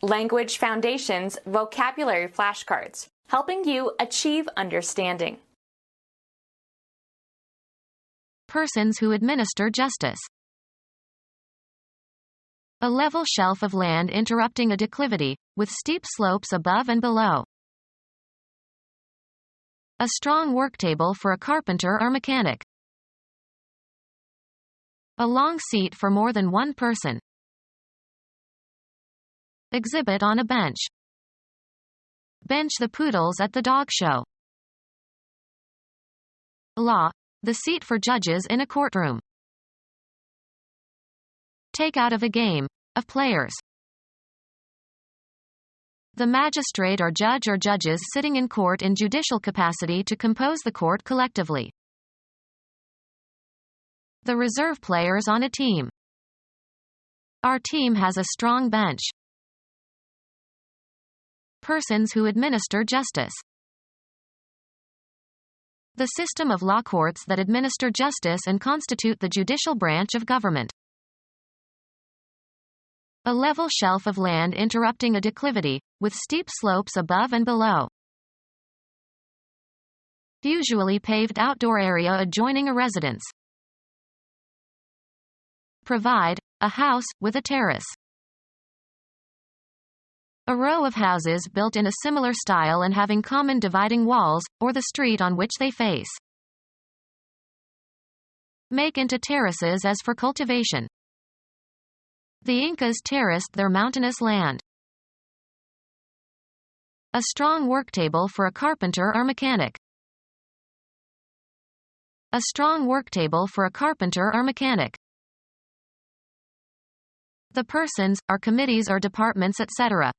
Language Foundations Vocabulary Flashcards, helping you achieve understanding. Persons who administer justice. A level shelf of land interrupting a declivity, with steep slopes above and below. A strong worktable for a carpenter or mechanic. A long seat for more than one person. Exhibit on a bench. Bench the poodles at the dog show. Law, the seat for judges in a courtroom. Take out of a game, of players. The magistrate or judges sitting in court in judicial capacity to compose the court collectively. The reserve players on a team. Our team has a strong bench. Persons who administer justice. The system of law courts that administer justice and constitute the judicial branch of government. A level shelf of land interrupting a declivity, with steep slopes above and below. Usually paved outdoor area adjoining a residence. Provide, a house, with a terrace. A row of houses built in a similar style and having common dividing walls, or the street on which they face. Make into terraces as for cultivation. The Incas terraced their mountainous land. A strong worktable for a carpenter or mechanic. A strong worktable for a carpenter or mechanic. The persons, or committees or departments etc.,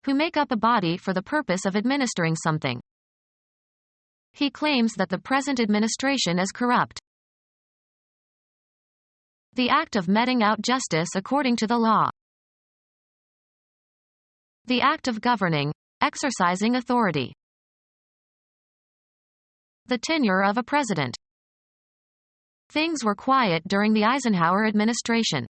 who make up a body for the purpose of administering something. He claims that the present administration is corrupt. The act of meting out justice according to the law. The act of governing, exercising authority. The tenure of a president. Things were quiet during the Eisenhower administration.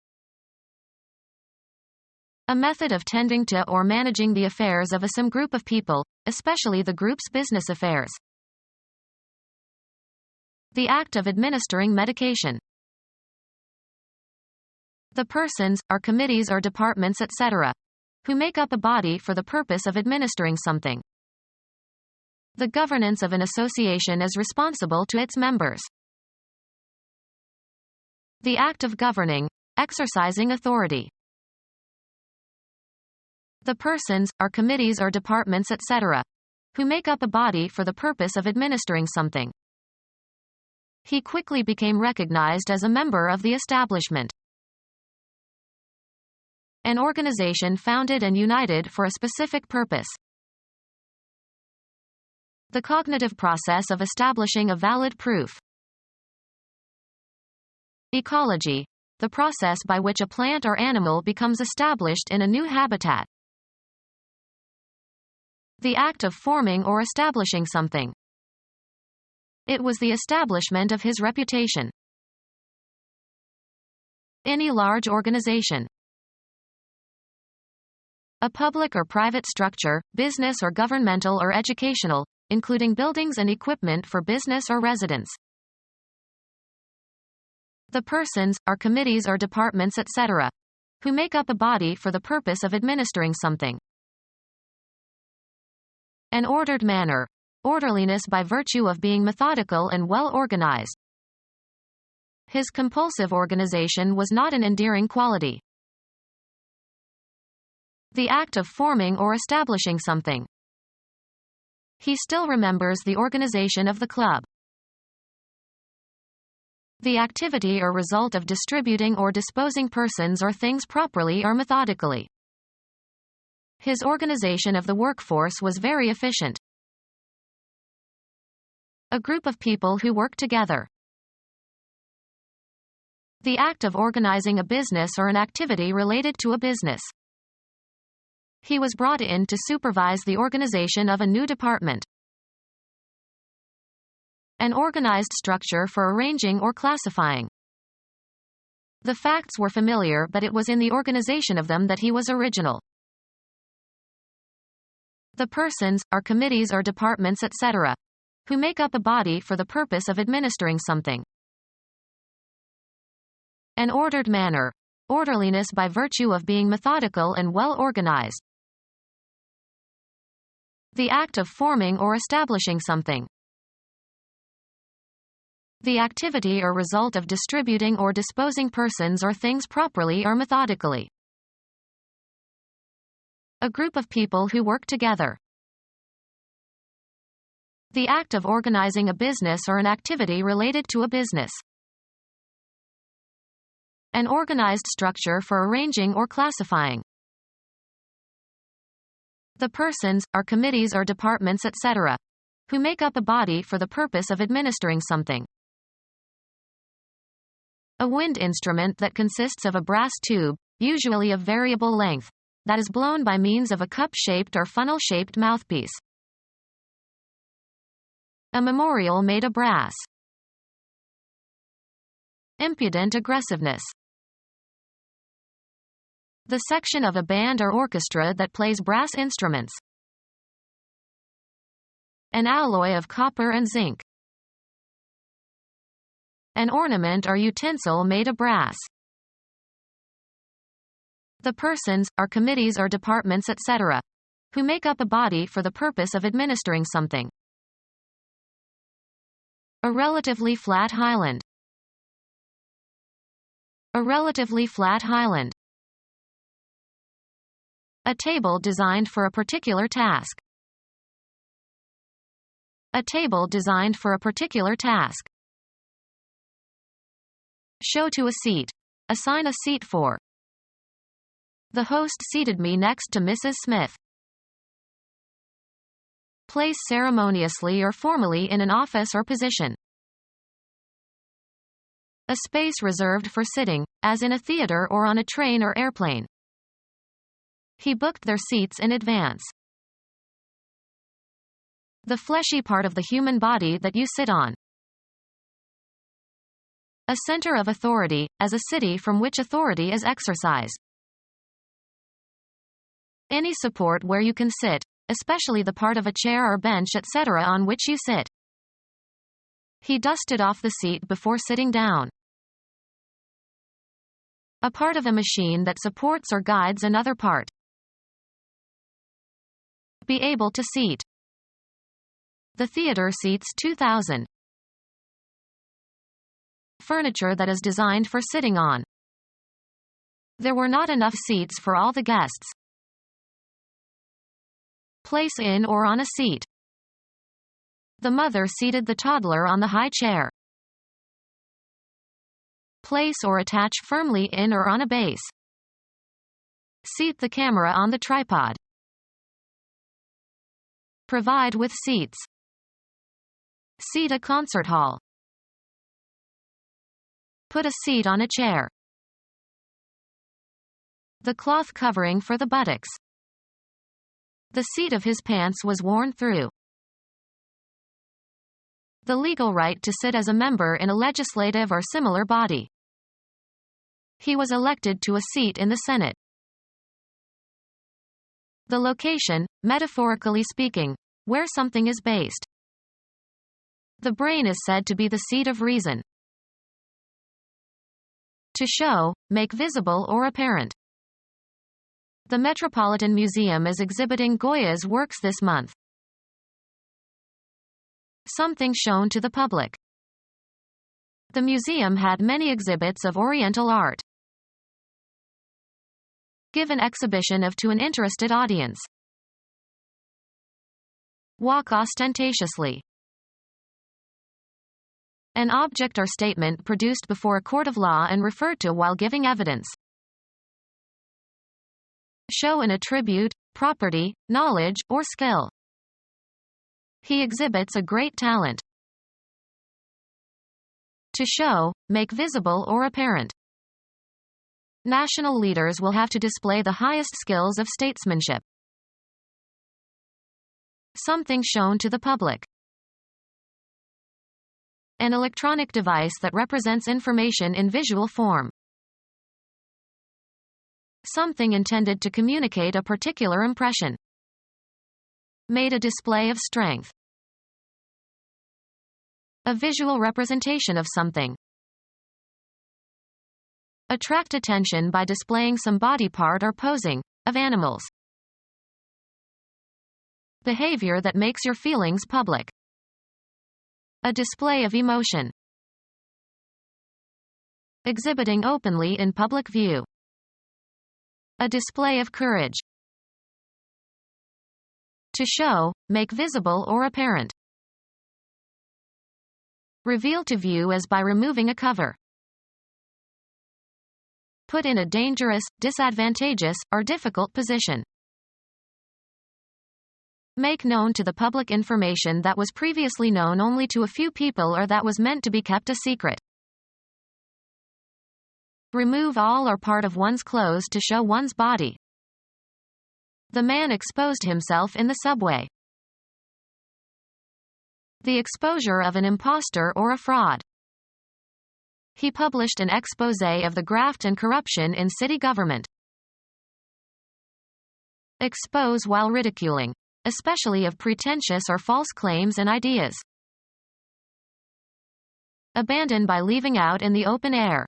A method of tending to or managing the affairs of some group of people, especially the group's business affairs. The act of administering medication. The persons, or committees or departments etc., who make up a body for the purpose of administering something. The governance of an association is responsible to its members. The act of governing, exercising authority. The persons, or committees or departments etc., who make up a body for the purpose of administering something. He quickly became recognized as a member of the establishment. An organization founded and united for a specific purpose. The cognitive process of establishing a valid proof. Ecology, the process by which a plant or animal becomes established in a new habitat. The act of forming or establishing something. It was the establishment of his reputation. Any large organization. A public or private structure, business or governmental or educational, including buildings and equipment for business or residence. The persons, or committees or departments etc., who make up a body for the purpose of administering something. An ordered manner. Orderliness by virtue of being methodical and well organized. His compulsive organization was not an endearing quality. The act of forming or establishing something. He still remembers the organization of the club. The activity or result of distributing or disposing persons or things properly or methodically. His organization of the workforce was very efficient. A group of people who work together. The act of organizing a business or an activity related to a business. He was brought in to supervise the organization of a new department. An organized structure for arranging or classifying. The facts were familiar, but it was in the organization of them that he was original. The persons, or committees or departments etc., who make up a body for the purpose of administering something. An ordered manner. Orderliness by virtue of being methodical and well organized. The act of forming or establishing something. The activity or result of distributing or disposing persons or things properly or methodically. A group of people who work together. The act of organizing a business or an activity related to a business. An organized structure for arranging or classifying. The persons, or committees or departments etc., who make up a body for the purpose of administering something. A wind instrument that consists of a brass tube, usually of variable length, that is blown by means of a cup-shaped or funnel-shaped mouthpiece. A memorial made of brass. Impudent aggressiveness. The section of a band or orchestra that plays brass instruments. An alloy of copper and zinc. An ornament or utensil made of brass. The persons, or committees or departments etc., who make up a body for the purpose of administering something. A relatively flat highland. A relatively flat highland. A table designed for a particular task. A table designed for a particular task. Show to a seat. Assign a seat for. The host seated me next to Mrs. Smith. Place ceremoniously or formally in an office or position. A space reserved for sitting, as in a theater or on a train or airplane. He booked their seats in advance. The fleshy part of the human body that you sit on. A center of authority, as a city from which authority is exercised. Any support where you can sit, especially the part of a chair or bench etc. on which you sit. He dusted off the seat before sitting down. A part of a machine that supports or guides another part. Be able to seat. The theater seats 2,000. Furniture that is designed for sitting on. There were not enough seats for all the guests. Place in or on a seat. The mother seated the toddler on the high chair. Place or attach firmly in or on a base. Seat the camera on the tripod. Provide with seats. Seat a concert hall. Put a seat on a chair. The cloth covering for the buttocks. The seat of his pants was worn through. The legal right to sit as a member in a legislative or similar body. He was elected to a seat in the Senate. The location, metaphorically speaking, where something is based. The brain is said to be the seat of reason. To show, make visible or apparent. The Metropolitan Museum is exhibiting Goya's works this month. Something shown to the public. The museum had many exhibits of Oriental art. Give an exhibition of to an interested audience. Walk ostentatiously. An object or statement produced before a court of law and referred to while giving evidence. Show an attribute, property, knowledge, or skill. He exhibits a great talent. To show, make visible or apparent. National leaders will have to display the highest skills of statesmanship. Something shown to the public. An electronic device that represents information in visual form. Something intended to communicate a particular impression. Made a display of strength. A visual representation of something. Attract attention by displaying some body part or posing, of animals. Behavior that makes your feelings public. A display of emotion. Exhibiting openly in public view. A display of courage. To show, make visible or apparent. Reveal to view as by removing a cover. Put in a dangerous, disadvantageous, or difficult position. Make known to the public information that was previously known only to a few people or that was meant to be kept a secret. Remove all or part of one's clothes to show one's body. The man exposed himself in the subway. The exposure of an impostor or a fraud. He published an exposé of the graft and corruption in city government. Expose while ridiculing, especially of pretentious or false claims and ideas. Abandon by leaving out in the open air.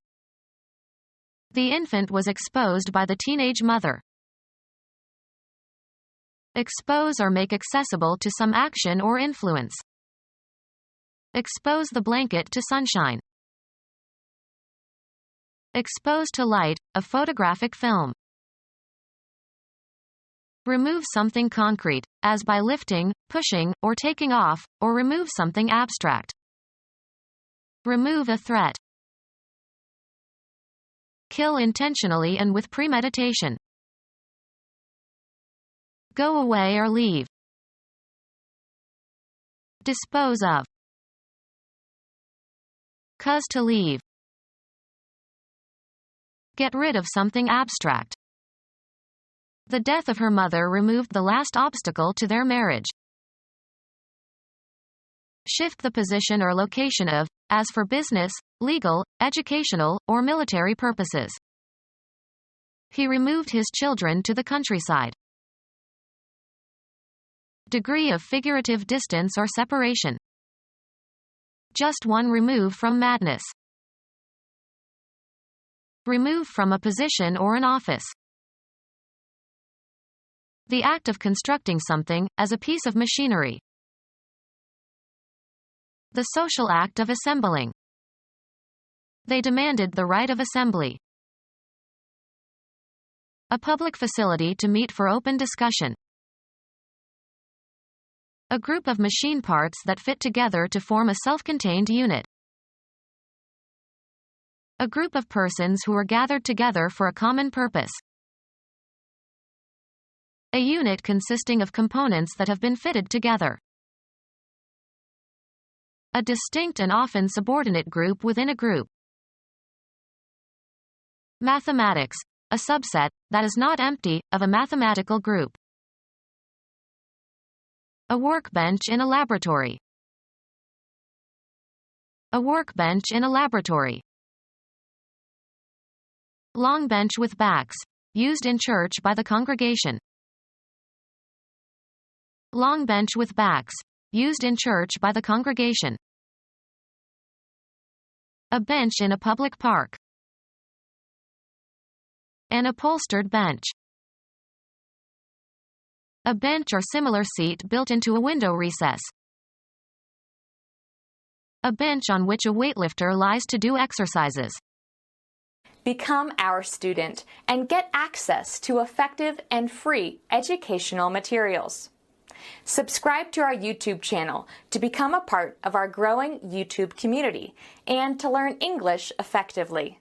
The infant was exposed by the teenage mother. Expose or make accessible to some action or influence. Expose the blanket to sunshine. Expose to light, a photographic film. Remove something concrete, as by lifting, pushing, or taking off, or remove something abstract. Remove a threat. Kill intentionally and with premeditation. Go away or leave. Dispose of. Cause to leave. Get rid of something abstract. The death of her mother removed the last obstacle to their marriage. Shift the position or location of, as for business, legal, educational, or military purposes. He removed his children to the countryside. Degree of figurative distance or separation. Just one remove from madness. Remove from a position or an office. The act of constructing something, as a piece of machinery. The social act of assembling. They demanded the right of assembly. A public facility to meet for open discussion. A group of machine parts that fit together to form a self-contained unit. A group of persons who are gathered together for a common purpose. A unit consisting of components that have been fitted together. A distinct and often subordinate group within a group. Mathematics, a subset, that is not empty, of a mathematical group. A workbench in a laboratory. A workbench in a laboratory. Long bench with backs, used in church by the congregation. Long bench with backs, used in church by the congregation. A bench in a public park. An upholstered bench. A bench or similar seat built into a window recess. A bench on which a weightlifter lies to do exercises. Become our student and get access to effective and free educational materials. Subscribe to our YouTube channel to become a part of our growing YouTube community and to learn English effectively.